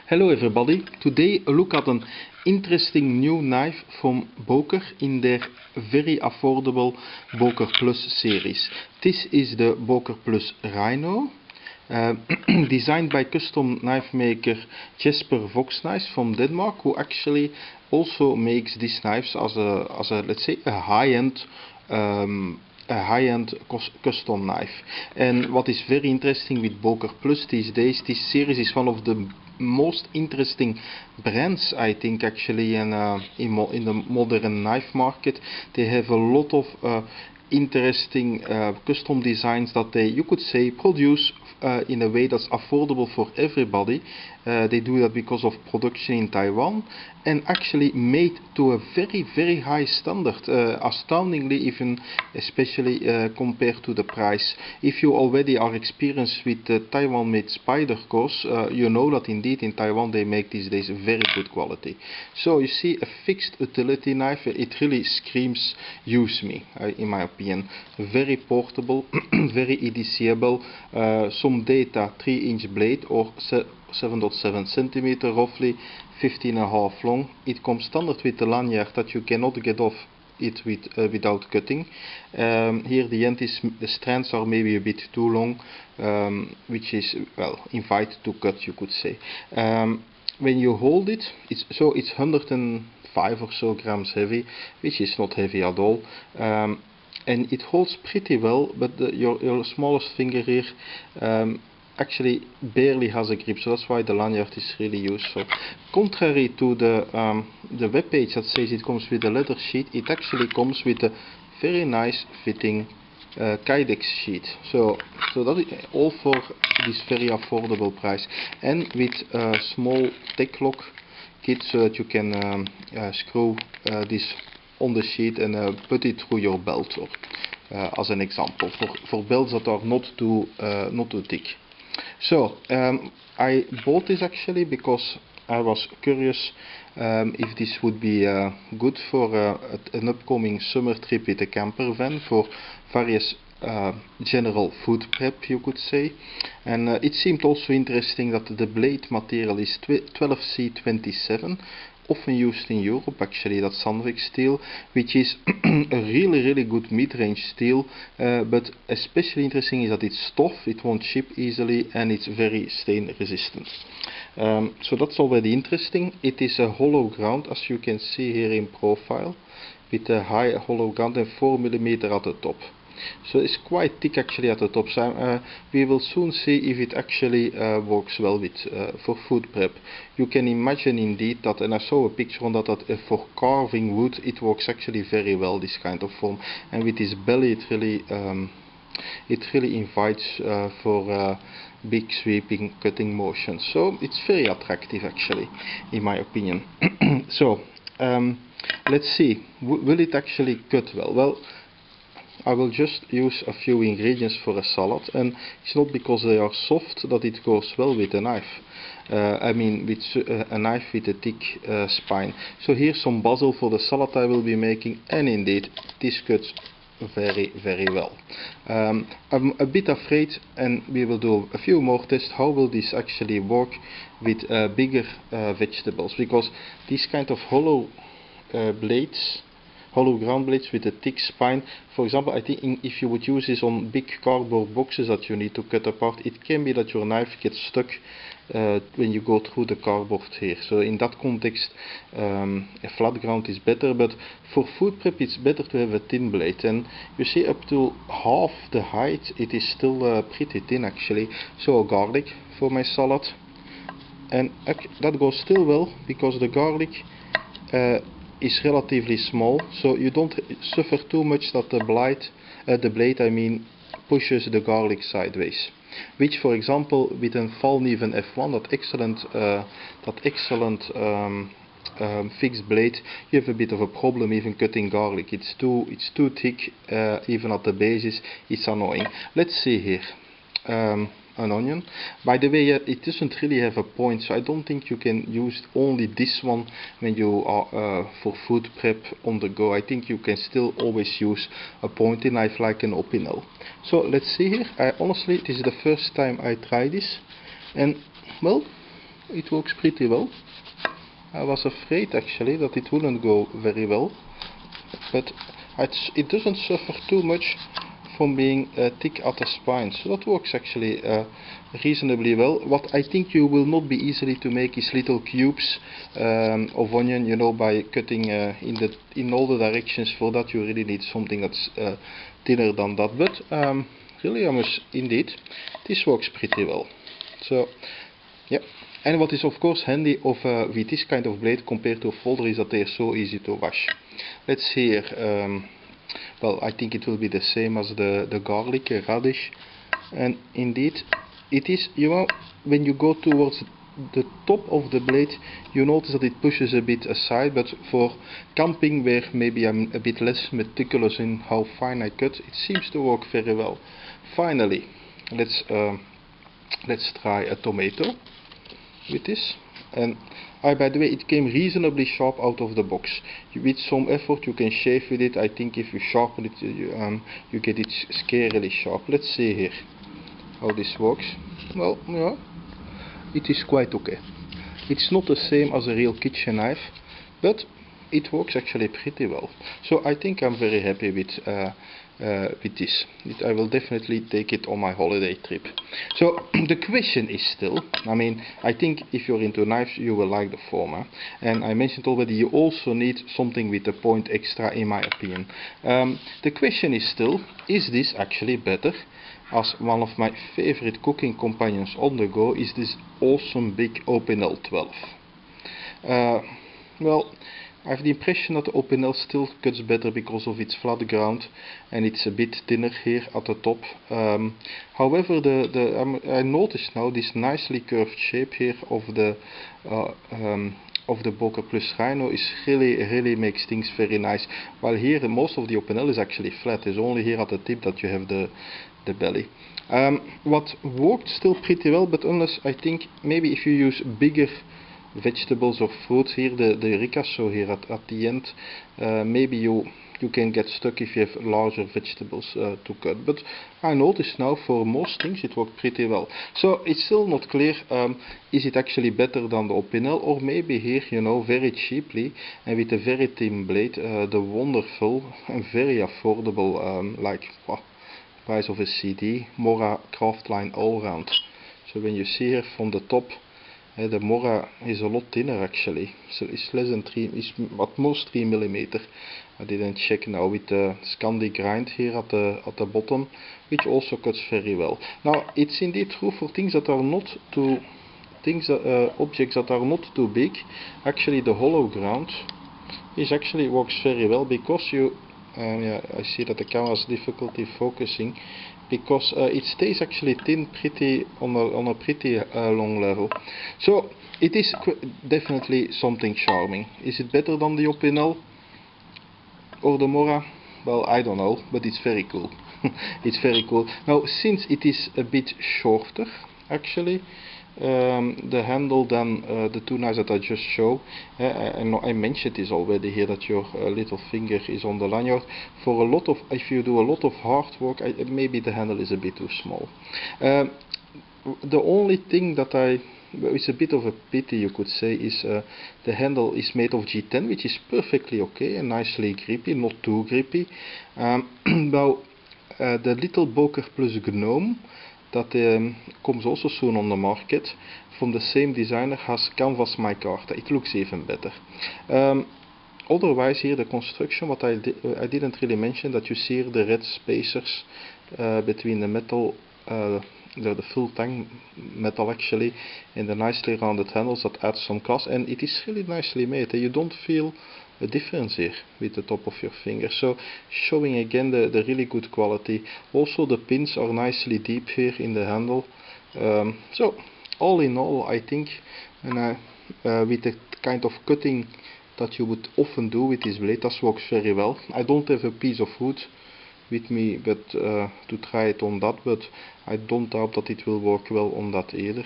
Hello everybody, today a look at an interesting new knife from Boker in their very affordable Boker Plus series. This is the Boker Plus Rhino, designed by custom knife maker Jesper Voxnaes from Denmark, who actually also makes these knives as a let's say a high-end custom knife. And what is very interesting with Boker Plus these days, this series is one of the most interesting brands, I think, actually in the modern knife market. They have a lot of interesting custom designs that they, you could say, produce in a way that's affordable for everybody. They do that because of production in Taiwan and actually made to a very high standard, astoundingly even, especially compared to the price. If you already are experienced with Taiwan made spider cores, you know that indeed in Taiwan they make these days very good quality. So you see, a fixed utility knife, it really screams use me, in my opinion. Very portable, very EDCable, some data 3-inch blade or 7.7 centimeter, roughly 15.5 long. It comes standard with the lanyard that you cannot get off it with without cutting. Here the strands are maybe a bit too long, which is, well, invite to cut, you could say. When you hold it, it's 105 or so grams heavy, which is not heavy at all. And it holds pretty well, but your smallest finger here actually barely has a grip, so that's why the lanyard is really useful. Contrary to the web page that says it comes with a leather sheet, it actually comes with a very nice fitting Kydex sheet. So that is all for this very affordable price, and with a small tech lock kit so that you can screw this on the sheet and put it through your belt, or as an example for belts that are not too thick. So I bought this actually because I was curious if this would be good for an upcoming summer trip with a camper van for various general food prep, you could say. And it seemed also interesting that the blade material is 12C27, often used in Europe, actually. That's Sandvik steel, which is a really good mid-range steel, but especially interesting is that it's tough, it won't chip easily, and it's very stain resistant. So that's already interesting. It is a hollow ground, as you can see here in profile, with a high hollow ground and 4 mm at the top. So it's quite thick actually at the top, so we will soon see if it actually works well with for food prep. You can imagine indeed that, and I saw a picture on that, for carving wood it works actually very well, this kind of form, and with this belly it really invites for big sweeping cutting motions. So it's very attractive actually, in my opinion. So let's see, will it actually cut well? Well, I will just use a few ingredients for a salad, and it's not because they are soft that it goes well with a knife. I mean with a knife with a thick spine. So here's some basil for the salad I will be making, and indeed this cuts very well. I'm a bit afraid, and we will do a few more tests, how will this actually work with bigger vegetables, because these kind of hollow ground blades with a thick spine, for example, I think if you would use this on big cardboard boxes that you need to cut apart, it can be that your knife gets stuck when you go through the cardboard here. So in that context, a flat ground is better, but for food prep it's better to have a thin blade. And you see, up to half the height it is still pretty thin actually. So garlic for my salad, and that goes still well because the garlic is relatively small, so you don't suffer too much that the blade pushes the garlic sideways, which, for example, with a Valniven F1, that excellent fixed blade, you have a bit of a problem even cutting garlic. It's too thick, even at the bases. It's annoying. Let's see here. An onion. By the way, it doesn't really have a point, so I don't think you can use only this one when you are for food prep on the go. I think you can still always use a pointy knife like an Opinel. So let's see here. Honestly, this is the first time I try this, and well, it works pretty well. I was afraid actually that it wouldn't go very well, but it doesn't suffer too much from being thick at the spine, so that works actually reasonably well. What I think you will not be easily to make is little cubes of onion, you know, by cutting in all the directions. For that you really need something that's thinner than that, but really, I must indeed, this works pretty well. So yeah, and what is of course handy with this kind of blade compared to a folder is that they are so easy to wash. Let's see here. Well, I think it will be the same as the garlic, radish, and indeed it is, you know, when you go towards the top of the blade you notice that it pushes a bit aside, but for camping where maybe I'm a bit less meticulous in how fine I cut, it seems to work very well. Finally, let's try a tomato with this. And by the way, it came reasonably sharp out of the box. With some effort you can shave with it. I think if you sharpen it, you get it scarily sharp. Let's see here how this works. Well, yeah, it is quite okay. It's not the same as a real kitchen knife, but it works actually pretty well. So I think I'm very happy with this. I will definitely take it on my holiday trip. So the question is still, I mean, I think if you're into knives you will like the former, and I mentioned already you also need something with a point extra, in my opinion. The question is still, is this actually better? As one of my favorite cooking companions on the go is this awesome big Opinel 12. Well, I have the impression that the Opinel still cuts better because of its flat ground and it's a bit thinner here at the top. However, I noticed now this nicely curved shape here of the Boker Plus Rhino is really makes things very nice. While here most of the Opinel is actually flat. It's only here at the tip that you have the belly. What worked still pretty well, but unless I think maybe if you use bigger vegetables or fruits here, the ricasso here at the end, maybe you can get stuck if you have larger vegetables to cut. But I noticed now for most things it worked pretty well. So it's still not clear, is it actually better than the Opinel, or maybe here, you know, very cheaply and with a very thin blade, the wonderful and very affordable, like price of a CD, Mora Craftline Allround. So when you see here from the top, the Mora is a lot thinner actually, so it's less than 3, is at most 3 mm. I didn't check now, with the Scandi grind here at the bottom, which also cuts very well. Now it's indeed true for things that are not too objects that are not too big. Actually, the hollow ground works very well because you. Yeah, I see that the camera has difficulty focusing, because it stays actually thin on a pretty long level. So it is definitely something charming. Is it better than the Opinel or the Mora? Well, I don't know, but it's very cool. It's very cool. Now, since it is a bit shorter actually, the handle than the two knives that I just showed, I mentioned this already here, that your little finger is on the lanyard. For a lot of, if you do a lot of hard work, maybe the handle is a bit too small. The only thing that it's a bit of a pity, you could say, is the handle is made of G10, which is perfectly okay and nicely grippy, not too grippy. Now the little Boker Plus Gnome that comes also soon on the market from the same designer has canvas micarta. It looks even better. Otherwise here the construction, what I didn't really mention, that you see here the red spacers between the metal, the full tang metal actually, and the nicely rounded handles that add some class, and it is really nicely made. You don't feel a difference here with the top of your finger, so showing again the really good quality. Also the pins are nicely deep here in the handle. So all in all, I think, and with the kind of cutting that you would often do with this blade, that works very well. I don't have a piece of wood with me, but to try it on that, but I don't doubt that it will work well on that either.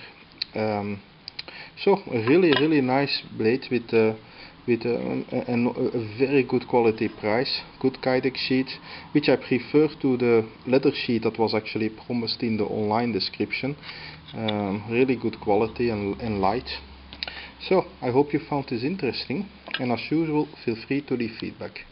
So a really nice blade with a very good quality price, good Kydex sheet, which I prefer to the leather sheet that was actually promised in the online description. Really good quality and light. So I hope you found this interesting, and as usual feel free to leave feedback.